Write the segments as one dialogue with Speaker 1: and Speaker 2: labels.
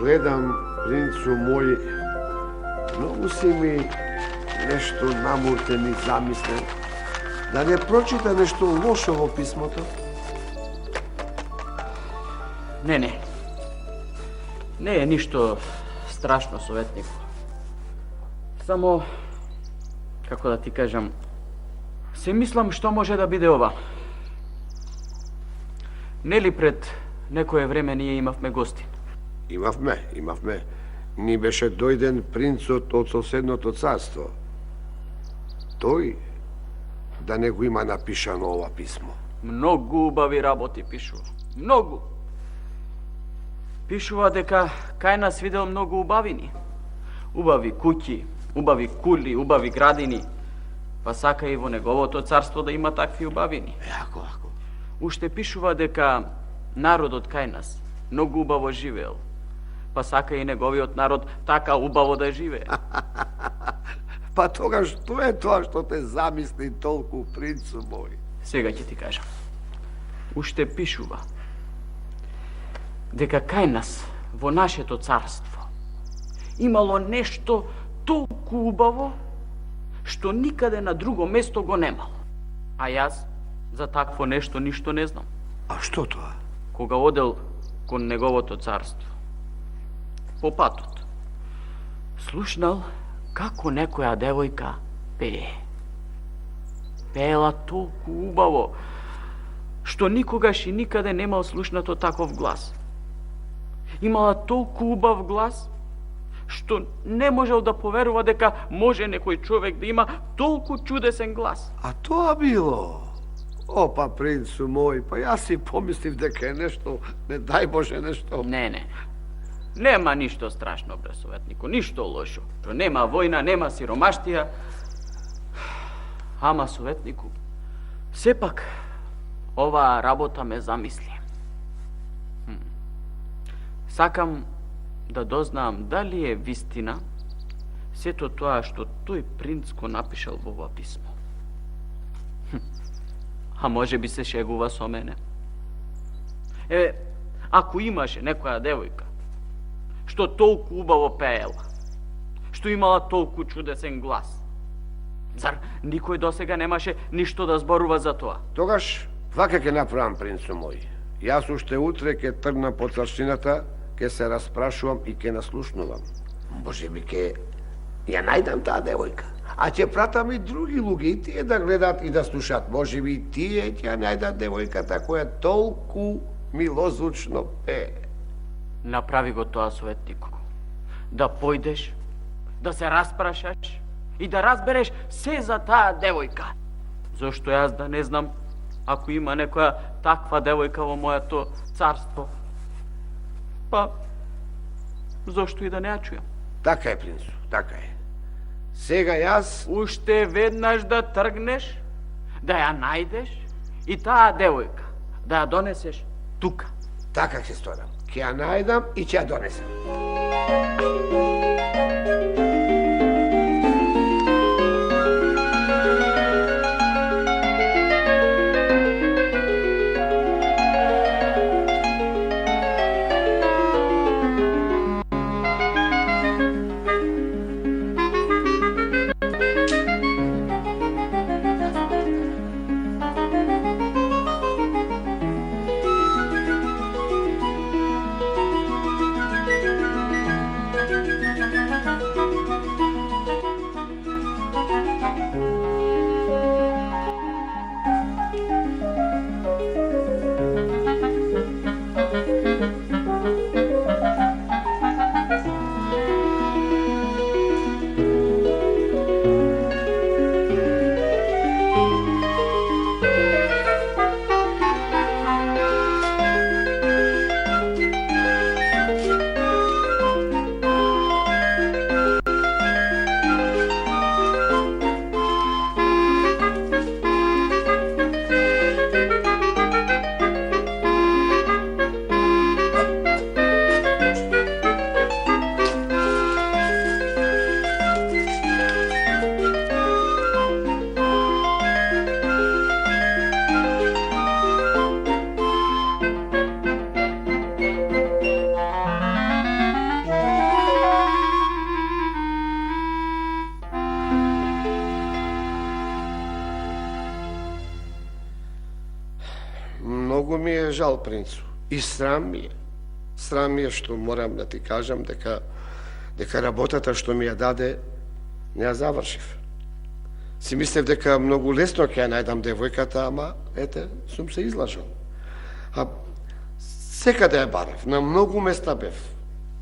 Speaker 1: гледам, принцу мој, многу си ми нешто намуртен и замислен. Да не прочита нешто лошо во писмото?
Speaker 2: Не. Не е ништо страшно, советнику. Само, како да ти кажам, се мислам што може да биде ова. Нели пред некое време ние имавме гости?
Speaker 1: Имавме. Ни беше дојден принцот од соседното царство. Тој да не го има напишано ова писмо.
Speaker 2: Многу убави работи пишува. Многу. Пишува дека кај нас видел многу убавини. Убави куќи, убави кули, убави градини. Па сака и во неговото царство да има такви убавини.
Speaker 1: Ако.
Speaker 2: Уште пишува дека народот кај нас многу убаво живеел. Па сака и неговиот народ така убаво да живее.
Speaker 1: Па тогаш што е тоа што те замисли толку, принцу мој?
Speaker 2: Сега ќе ти кажам. Уште пишува дека кај нас, во нашето царство, имало нешто толку убаво, што никаде на друго место го немало. А јас за такво нешто ништо не знам.
Speaker 1: А што тоа?
Speaker 2: Кога одел кон неговото царство, по патот, слушнал како некоја девојка пее. Пеела толку убаво, што никогаш и никаде немал слушнато таков глас. Имала толку убав глас, што не можел да поверува дека може некој човек да има толку чудесен глас.
Speaker 1: А тоа било? Опа, принцу мој, па јас си помислив дека е нешто, не дај Боже нешто.
Speaker 2: Не. Нема ништо страшно, бре, советнику, ништо лошо. Што нема војна, нема сиромаштија. Ама, советнику, сепак, оваа работа ме замисли. Сакам да дознаам дали е вистина сето тоа што тој принц го напишал во ова писмо. А може би се шегува со мене. Ако имаше некоја девојка што толку убаво пеела, што имала толку чудесен глас, зар никој досега немаше ништо да зборува за тоа?
Speaker 1: Тогаш, вака ќе направам, принцу мој. Јас уште утре ќе тргнам по царшината, ќе се распрашувам и ќе наслушнувам. Може би ќе ја најдам таа девојка. А ќе пратам и други луѓе, и тие да гледат и да слушат. Може би и тие ќе ја најдат девојката која толку милозвучно пее.
Speaker 2: Направи го тоа, советнику. Да појдеш, да се распрашаш и да разбереш се за таа девојка. Зошто јас да не знам ако има некоја таква девојка во моето царство? Па, зошто и да не ја чујам?
Speaker 1: Така е, принцу, така е. Сега јас...
Speaker 2: Уште веднаш да тргнеш, да ја најдеш и таа девојка да ја донесеш тука.
Speaker 1: Така ќе сторам. Ќе ја најдам и ќе ја донесам. Многу ми е жал, принцу. И срам ми е. Срам ми е што морам да ти кажам дека работата што ми ја даде не ја завршив. Си мислев дека многу лесно ќе ја најдам девојката, ама ете, сум се излажал. А секаде ја барав, на многу места бев.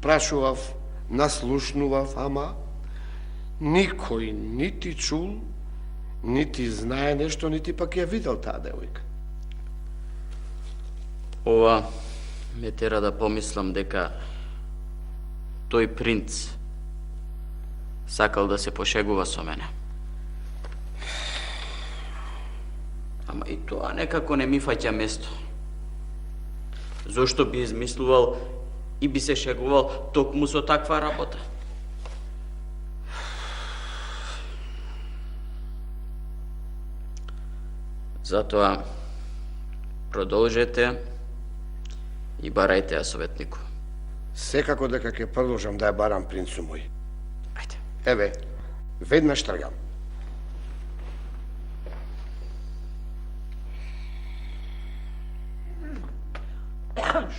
Speaker 1: Прашував, наслушнував, ама никој нити чул, нити знае нешто, нити пак ја видел таа девојка.
Speaker 2: Ова ме тера да помислам дека тој принц сакал да се пошегува со мене. Ама и тоа некако не ми фаќа место. Зошто би измислувал и би се шегувал токму со таква работа? Затоа продолжете и барајте ја советнику.
Speaker 1: Секако дека ќе продолжам да ја барам, принцу мој.
Speaker 2: Ајде.
Speaker 1: Еве, веднаш тргам.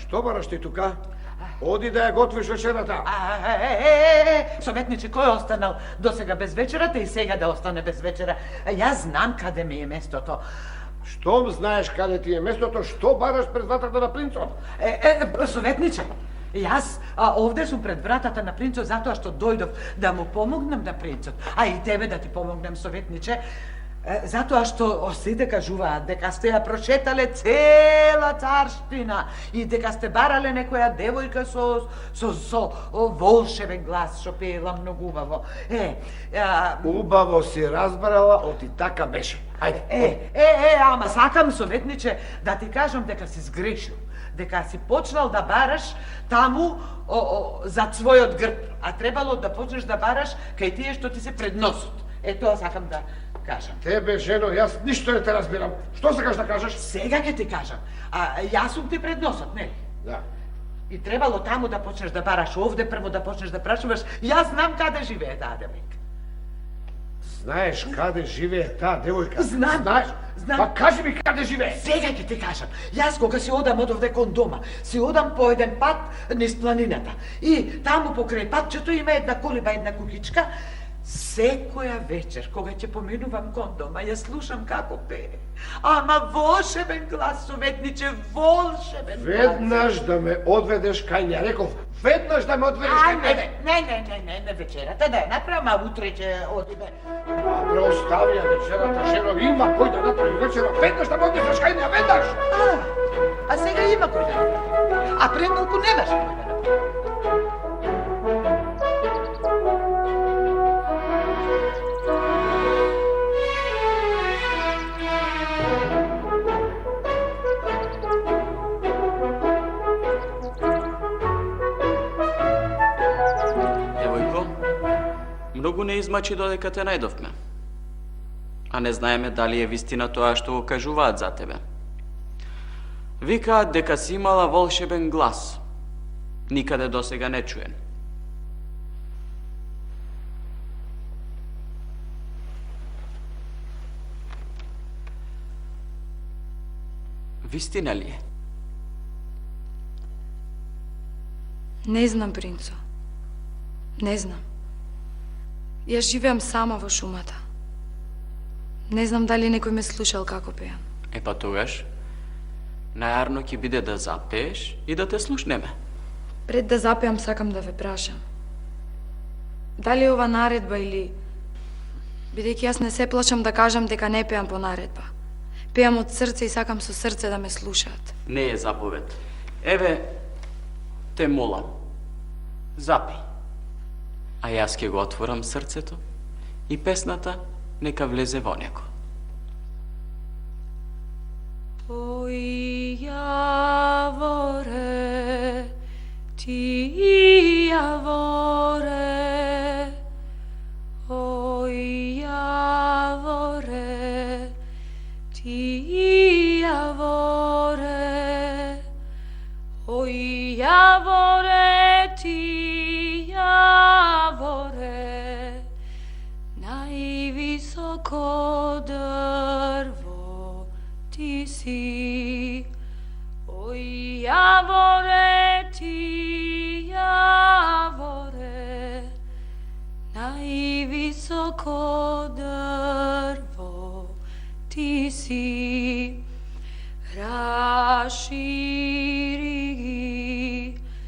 Speaker 1: Што бараш ти тука? Оди да ја готвиш вечерата.
Speaker 3: Советниче, кој останал досега без вечерата и сега да остане без вечера? Јас знам каде ми е местото.
Speaker 1: Штом знаеш каде ти е местото, што бараш пред вратата на принцот?
Speaker 3: Советниче, јас овде сум пред вратата на принцот затоа што дојдов да му помогнем на принцот, а и тебе да ти помогнем, советниче, затоа што сите кажуваат дека сте ја прошетале цела царштина и дека сте барале некоја девојка со волшебен глас што пеела многу убаво.
Speaker 1: Убаво си разбрала, оти така беше. Ајде.
Speaker 3: Ама сакам, советниче, да ти кажам дека си сгрешил, дека си почнал да бараш таму зад својот грб, а требало да почнеш да бараш кај тие што ти се пред носот. Тоа сакам да кажам.
Speaker 1: Тебе, жено, јас ништо не те разбирам. Што сакаш да кажеш?
Speaker 3: Сега ќе ти кажам. Јас сум ти пред носот, не?
Speaker 1: Да.
Speaker 3: И требало таму да почнеш да бараш, овде прво да почнеш да прашуваш. Јас знам каде живее таа девојка.
Speaker 1: Знаеш каде живее таа девојка?
Speaker 3: Знам.
Speaker 1: Знаеш?
Speaker 3: Знам.
Speaker 1: Па кажи ми каде живее.
Speaker 3: Сега ќе ти кажам. Јас кога си одам од овде кон дома, си одам по еден пат низ планината. И таму покрај патчето има една колиба, една куќичка. Секоја вечер, кога ќе поминувам кон дома, ја слушам како пее. Ама волшебен глас, советниче, волшебен глас.
Speaker 1: Веднаш да ме одведеш кај неа, реков. Веднаш да ме одведеш кај неа.
Speaker 3: Не, вечерата да ја направам, а утре ќе одиме.
Speaker 1: Добре, оставија вечерата, жено, има кој да направи вечера. Веднаш да ме одведеш кај неа, веднаш.
Speaker 3: А сега има кој да направи. А пред малку немаш кој да направи.
Speaker 2: Многу не измачи додека те најдовме. А не знаеме дали е вистина тоа што го кажуваат за тебе. Викаат дека си имала волшебен глас. Никаде досега не чуен. Вистина ли е?
Speaker 4: Не знам, принцо. Не знам. Јас живеам сама во шумата. Не знам дали некој ме слушал како пеам.
Speaker 2: Па тогаш, најарно ќе биде да запееш и да те слушнеме.
Speaker 4: Пред да запеам сакам да ве прашам. Дали ова наредба или... Бидејќи јас не се плашам да кажам дека не пеам по наредба. Пеам од срце и сакам со срце да ме слушаат.
Speaker 2: Не е заповед. Еве, те молам. Запеј. А јас ќе го отворам срцето и песната нека влезе во него.
Speaker 4: Ој јаворе, ти јаворе, ој јаворе, ти јаворе, ој јаворе, ти јаворе, највисоко дрво ти си, Javore, ti javore, najvisoko drvo ti si, raširi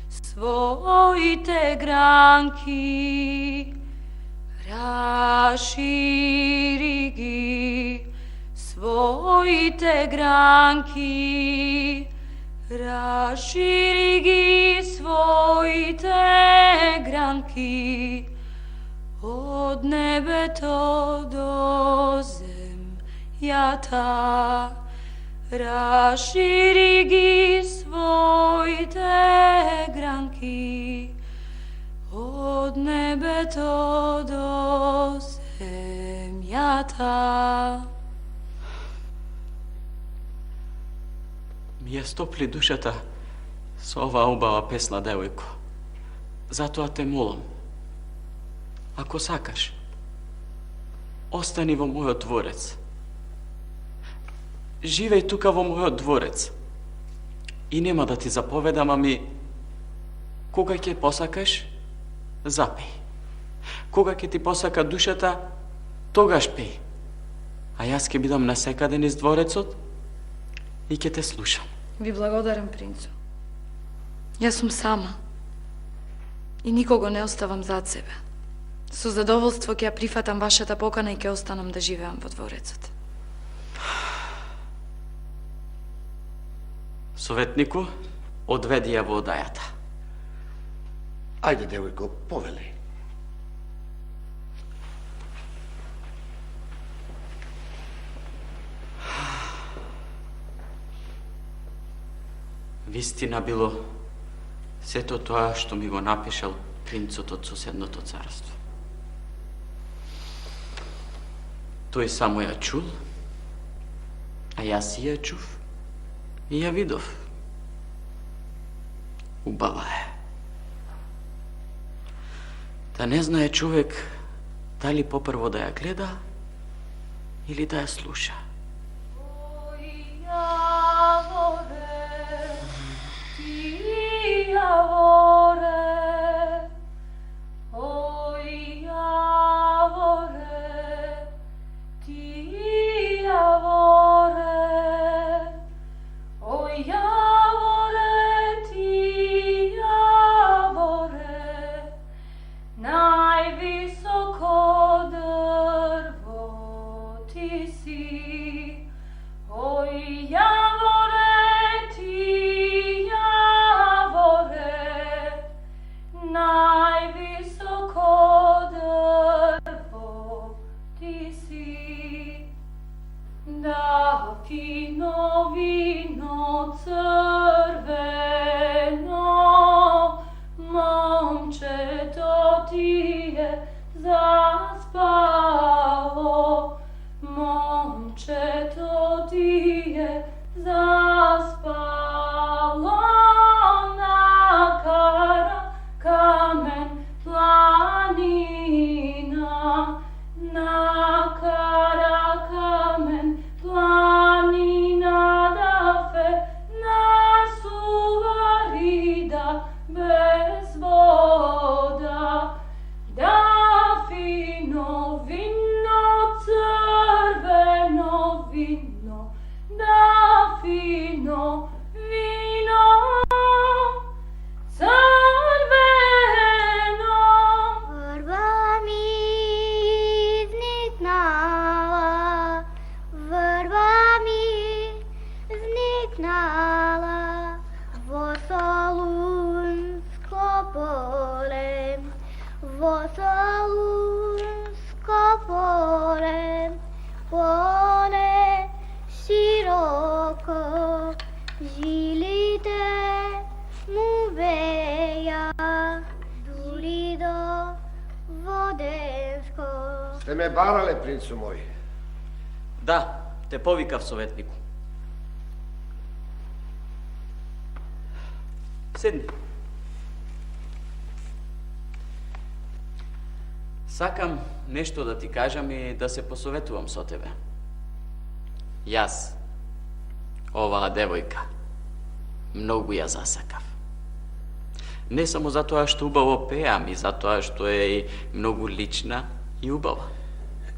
Speaker 4: svojite granki, raširi svojite granki, raširi svojite granki, od nebeto do zemljata. Raširi svojite granki, od nebeto do zemljata.
Speaker 2: Ми ја стопли душата со оваа убава песна, девојко. Затоа те молам, ако сакаш, остани во мојот дворец. Живеј тука во мојот дворец. И нема да ти заповедам, ами кога ќе посакаш, запеј. Кога ќе ти посака душата, тогаш пеј. А јас ќе бидам насекаде низ дворецот и ќе те слушам.
Speaker 4: Ви благодарам, принцо. Јас сум сама. И никого не оставам зад себе. Со задоволство ќе ја прифатам вашата покана и ќе останам да живеам во дворецот.
Speaker 2: Советнику, одведи ја во одајата.
Speaker 1: Ајде, девојко, повели.
Speaker 2: Вистина било сето тоа што ми го напишал принцот од соседното царство. Тој само ја чул, а јас си ја чув и ја видов. Убава е. Да не знае човек дали попрво да ја гледа или да ја слуша.
Speaker 1: Сте ме барале, принцу мој.
Speaker 2: Да, те повикав, советнику. Седни. Сакам нешто да ти кажам и да се посоветувам со тебе. Јас, оваа девојка, Многу ја засакав. Не само затоа што убаво пеам, и затоа што е и многу лична и убава.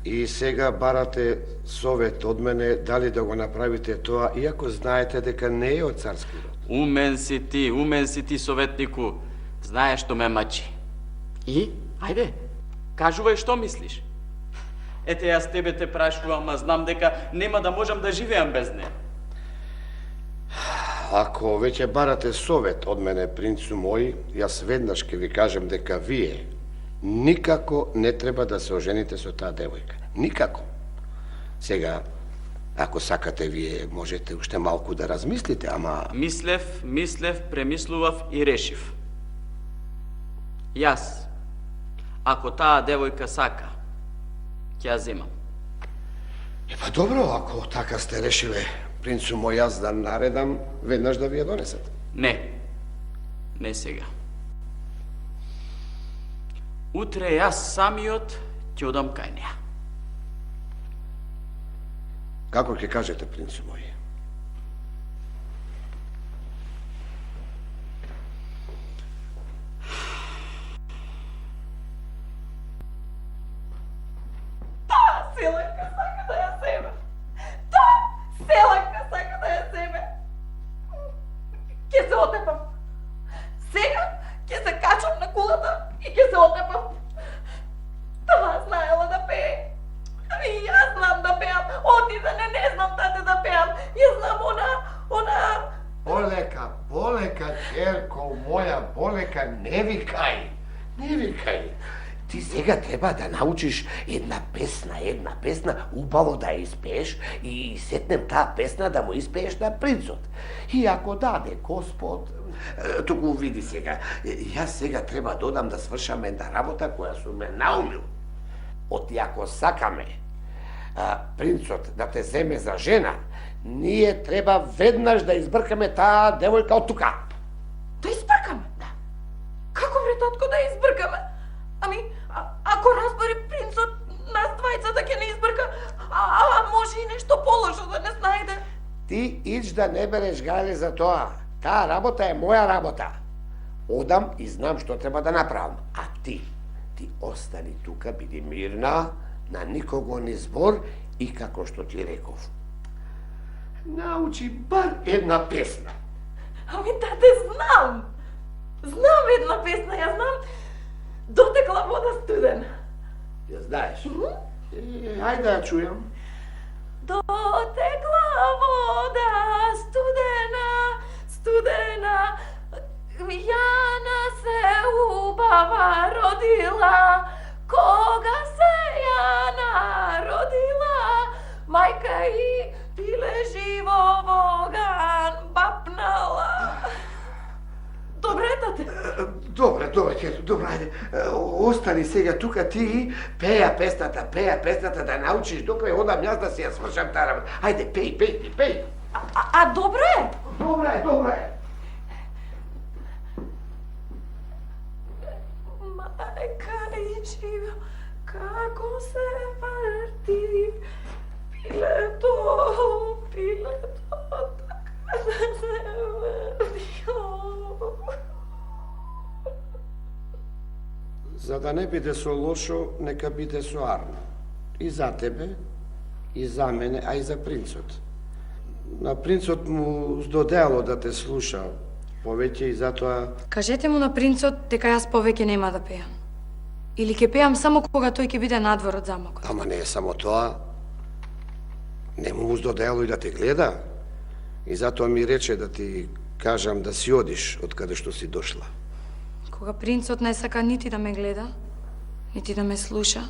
Speaker 1: И сега барате совет од мене дали да го направите тоа, иако знаете дека не е од царски род.
Speaker 2: Умен си ти, советнику. Знаеш што ме мачи. И, ајде, кажувај што мислиш. Ете, јас тебе те прашувам, а знам дека нема да можам да живеам без неа.
Speaker 1: Ако веќе барате совет од мене, принцу мој, јас веднаш ќе ви кажем дека вие никако не треба да се ожените со таа девојка. Никако. Сега, ако сакате, вие можете уште малку да размислите, ама...
Speaker 2: Мислев, премислував и решив. Јас, ако таа девојка сака, ќе ја земам.
Speaker 1: Па добро, ако така сте решиле, принцу мој, јас да наредам веднаш да ви ја донесат.
Speaker 2: Не сега. Утре јас самиот ќе одам кај неа.
Speaker 1: Како ќе кажете, принцу мој?
Speaker 5: Селенка сака да ја земе. Селенка сака да ја земе. Ќе се отепам. Сега ќе се качам на кулата и ќе се отепам. Таа знаела да пее. И јас знам да пеам. Отидене не знам тате да пеам. Јас знам она...
Speaker 1: Полека, керко моја, полека, не викај. Ти сега треба да научиш една песна, убаво да ја испееш и сетнем таа песна да му испееш на принцот. И ако даде Господ, туку види сега, јас сега треба да одам да свршам една работа која сум ме наумил. Оти ако сакаме принцот да те земе за жена, ние треба веднаш да избркаме таа девојка од тука.
Speaker 5: Да избркаме? Да. Како бре, татко, да избркаме? Ами, ако разбери принцот, нас двајцата ќе не избрка, а може и нешто полошо да не знајде.
Speaker 1: Ти ич да не береш гајле за тоа. Таа работа е моја работа. Одам и знам што треба да направам. А ти остани тука, биди мирна, на никого ни збор и како што ти реков. Научи бар една песна.
Speaker 5: Ами, тате, знам. Знам една песна, ја знам. Дотекла вода студена.
Speaker 1: Ја знаеш? Ајде да ја чујам.
Speaker 5: Дотекла вода студена, Јана се убава родила, кога се Јана родила, мајка и пиле живо воган бапнала. Добре, тате?
Speaker 1: Добре, ајде. Остани сега тука ти, пеја песната да научиш докрај, одам јас да си ја свршам таа работа. Ајде, пеј.
Speaker 5: А добре?
Speaker 1: Добре.
Speaker 5: Мајка и живо, како се врти пилето, така да се врти.
Speaker 1: За да не биде со лошо, нека биде со арно. И за тебе, и за мене, а и за принцот. На принцот му здодело да те слуша повеќе и затоа...
Speaker 4: Кажете му на принцот дека јас повеќе нема да пеам. Или ќе пеам само кога тој ќе биде надвор од замокот.
Speaker 1: Ама не е само тоа. Не му здодело и да те гледа. И затоа ми рече да ти кажам да си одиш од каде што си дошла.
Speaker 4: Кога принцот не сака нити да ме гледа, нити да ме слуша,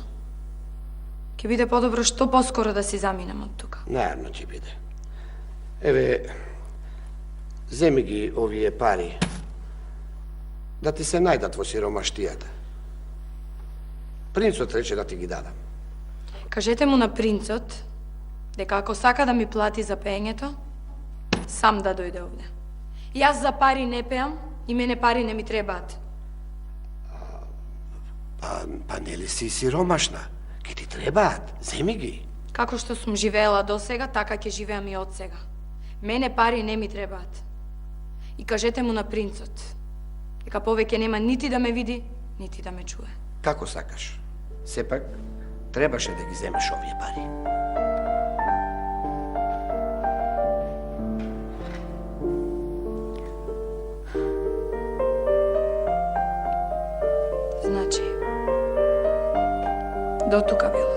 Speaker 4: ќе биде подобро што поскоро да си заминем од тука.
Speaker 1: Најарно ќе биде. Еве, земи ги овие пари, да ти се најдат во сиромаштијата. Принцот рече да ти ги дадам.
Speaker 4: Кажете му на принцот дека ако сака да ми плати за пеењето, сам да дојде овде. Јас за пари не пеам и мене пари не ми требаат.
Speaker 1: Па нели си сиромашна? Ке ти требаат, земи ги.
Speaker 4: Како што сум живеела до сега, така ќе живеам и од сега. Мене пари не ми требаат. и кажете му на принцот дека повеќе нема нити да ме види, нити да ме чуе.
Speaker 1: Како сакаш. Сепак, требаше да ги земеш овие пари.
Speaker 4: Значи, до тука било.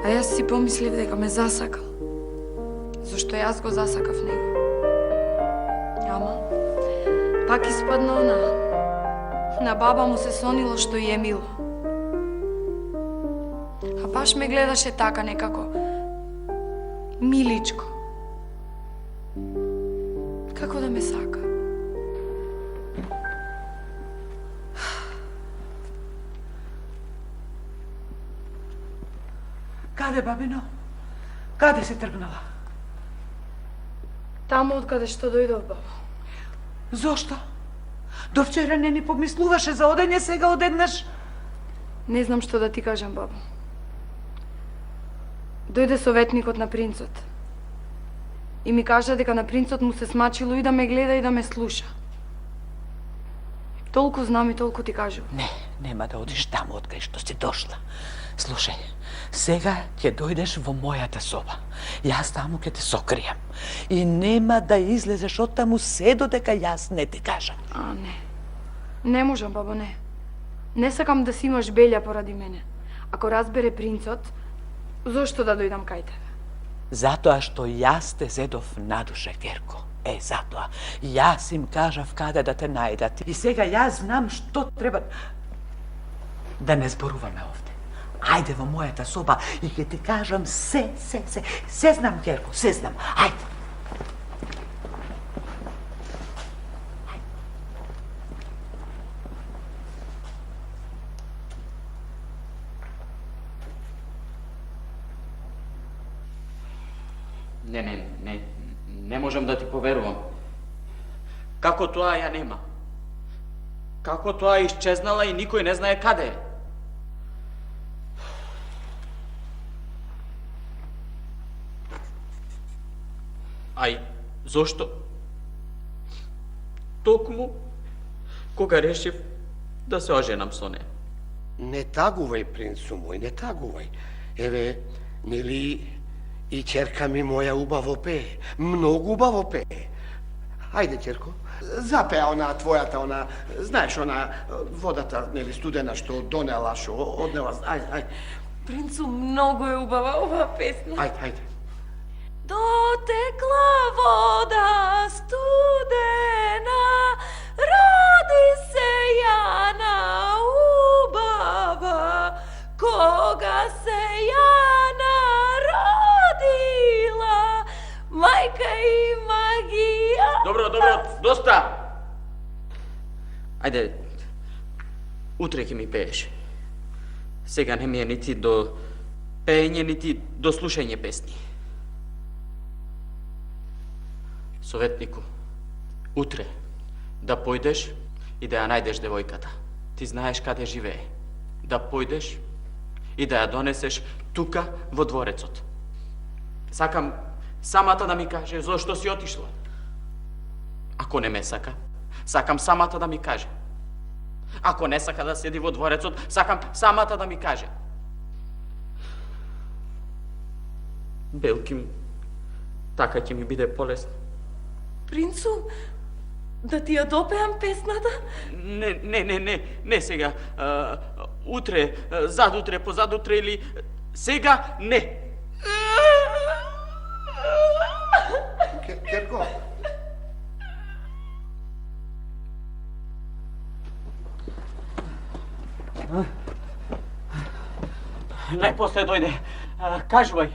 Speaker 4: А јас си помислив дека ме засакал, зашто јас го засакав него. Ама, пак испадна она. На баба му се сонило што и е мило. А баш ме гледаше така некако миличко. Како да ме сака.
Speaker 3: Каде, бабино? Каде се тргнала?
Speaker 4: Таму откаде што дојдов, бабо.
Speaker 3: Зошто? До вчера не ни помислуваше за одење, сега одеднаш.
Speaker 4: Не знам што да ти кажам, бабо. Дојде советникот на принцот. И ми кажа дека на принцот му се смачило и да ме гледа и да ме слуша. Толку знам и толку ти кажувам.
Speaker 6: Не, нема да одиш таму од кај што си дошла. Слушај, сега ќе дојдеш во мојата соба. Јас таму ќе те сокријам. И нема да излезеш од таму се додека јас не ти кажам.
Speaker 4: А, не. Не можам, бабо, не. Не сакам да си имаш белја поради мене. Ако разбере принцот, зошто да дојдам кај тебе?
Speaker 6: Затоа што јас те зедов надуше, Керко. Затоа. Јас им кажав каде да те најдат.
Speaker 3: И сега јас знам што треба.
Speaker 6: Да не зборуваме овде. Ајде во мојата соба и ќе ти кажам се. Се знам, Керко, се знам. Ајде.
Speaker 2: Не можам да ти поверувам. Како тоа ја нема? Како тоа исчезнала и никој не знае каде е? Ај, зошто? Токму кога решив да се оженам со неја.
Speaker 1: Не тагувај, принцу мој, не тагувај. Еве, нели и ќерка ми моја убаво пее. Многу убаво пее. Ајде, ќерко, запеа она твојата, она, знаеш, она водата, нели, студена што донела, што однела. Ајде.
Speaker 5: Принцу, многу е убава оваа песна.
Speaker 1: Ајде.
Speaker 5: Дотекла вода студена, роди се Јана убава, кога се Јана родила, мајка и магија.
Speaker 2: Добро, доста! Ајде, утре ќе ми пееш. Сега не ми е нити до пеење, нити до слушање песни. Советнику, утре да појдеш и да ја најдеш девојката. Ти знаеш каде живее. Да појдеш и да ја донесеш тука во дворецот. Сакам самата да ми каже зошто си отишла. Ако не ме сака, сакам самата да ми каже. Ако не сака да седи во дворецот, сакам самата да ми каже. Белким, така ќе ми биде полесно.
Speaker 5: Принцу, да ти ја допеам песната?
Speaker 2: Не сега. Утре, задутре, позадутре или сега не.
Speaker 1: Керко.
Speaker 2: Најпосле дојде. Кажувај,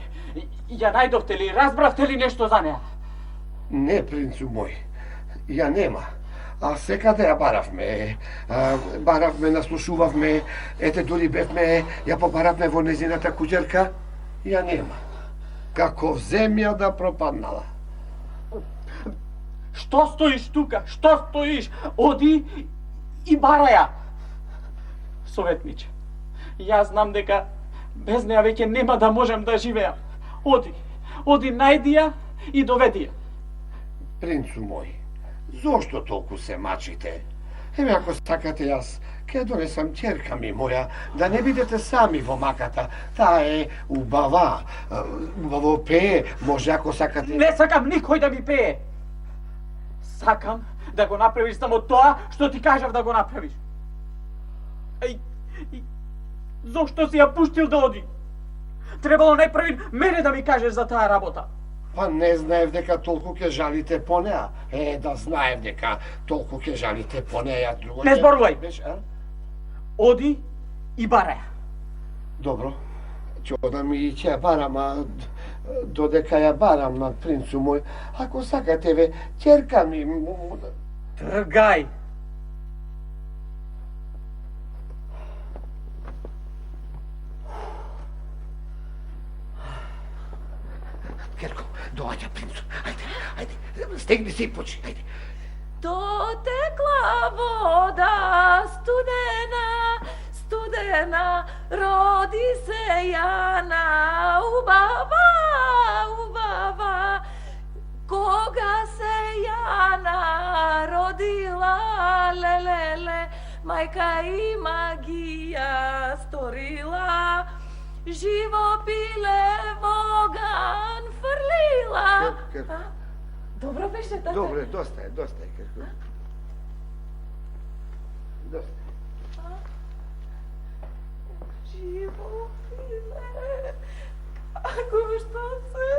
Speaker 2: ја најдовте ли, разбравте ли нешто за неа?
Speaker 1: Не, принцу мој, ја нема. А секаде ја баравме. Баравме, наслушувавме, ете дури бевме, ја побаравме во незината куќерка, ја нема. Како земја да пропаднала.
Speaker 2: Што стоиш тука? Што стоиш? Оди и бара ја. Советниче, јас знам дека без неа веќе нема да можам да живеам. Оди најди ја и доведи ја.
Speaker 1: Принцу мој, зошто толку се мачите? Еме, ако сакате јас, ке донесам ќерка ми моја, да не бидете сами во маката. Таа е убава, убаво пее, може ако сакате...
Speaker 2: Не сакам никој да ми пее. Сакам да го направиш само тоа што ти кажав да го направиш. Зошто си ја пуштил да оди? Требало најпрви мене да ми кажеш за таа работа.
Speaker 1: Па не знаев дека толку ке жалите по неа. Да знаев дека толку ке жалите по неа.
Speaker 2: Не зборувај! Оди и барај.
Speaker 1: Добро, ќе одам и ќе ја барам, а додека ја барам на принцу мој, ако сакате ве, ќерка ми...
Speaker 2: Тргај!
Speaker 1: Ќерко, доаѓа принцу. Ајде, стегни се и почи, ајде.
Speaker 5: Дотекла вода студена, студена, роди се Јана, убава, убава. Кога се Јана родила, лелеле, мајка и магија сторила, живо пиле воган фрлила. Добро беше, тата.
Speaker 1: Добре, доста е, Ќерко. Доста.
Speaker 5: Живо пиле, ако што се...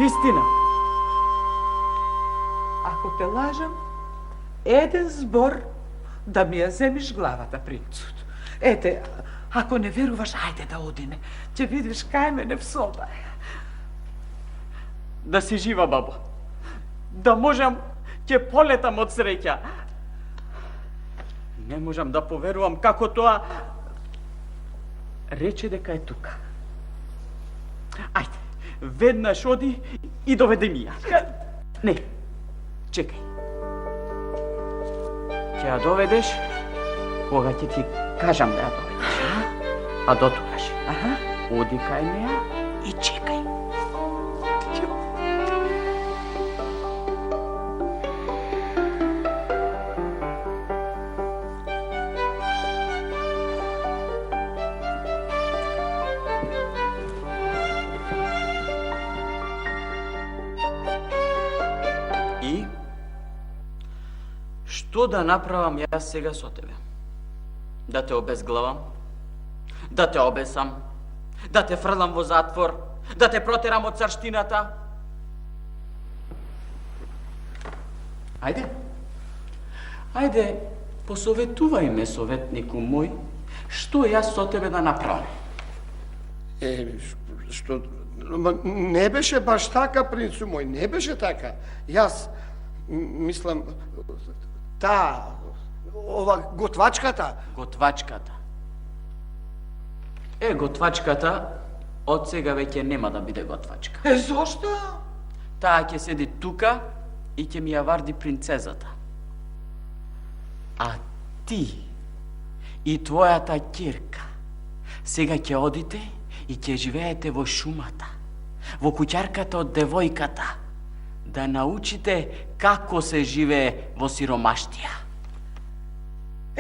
Speaker 3: Вистина. Ако те лажам, еден збор да ми ја земиш главата, принцот. Ете, ако не веруваш, ајде да одиме. Ќе видиш кај мене в соба.
Speaker 2: Да си жива, бабо. Да можам, ќе полетам од среќа. Не можам да поверувам како тоа рече дека е тука. Ајде, веднаш оди и доведе ми ја. Не, чекај. Ќе ја доведеш кога ќе ти кажам да ја доведеш. А дотогаш, оди кај неа и чекај. И што да направам јас сега со тебе? Да те обезглавам? Да те обесам? Да те фрлам во затвор? Да те протерам од царштината? Ајде. Ајде, посоветувај ме, советнику мој, што јас со тебе да направам?
Speaker 1: Што... Не беше баш така, принцу мој, не беше така. Јас мислам, ова готвачката.
Speaker 2: Готвачката. Готвачката од сега веќе нема да биде готвачка.
Speaker 3: Зошто?
Speaker 2: Таа ќе седи тука и ќе ми ја варди принцезата. А ти и твојата ќерка сега ќе одите и ќе живеете во шумата, во куќарката од девојката, да научите како се живее во сиромаштија.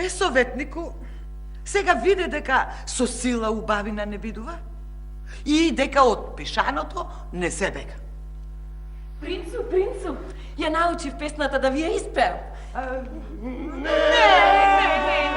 Speaker 3: Советнику, сега виде дека со сила убавина не бидува и дека од пишаното не се бега.
Speaker 5: Принцу, принцу, ја научив песната да ви ја испеам.
Speaker 3: Не!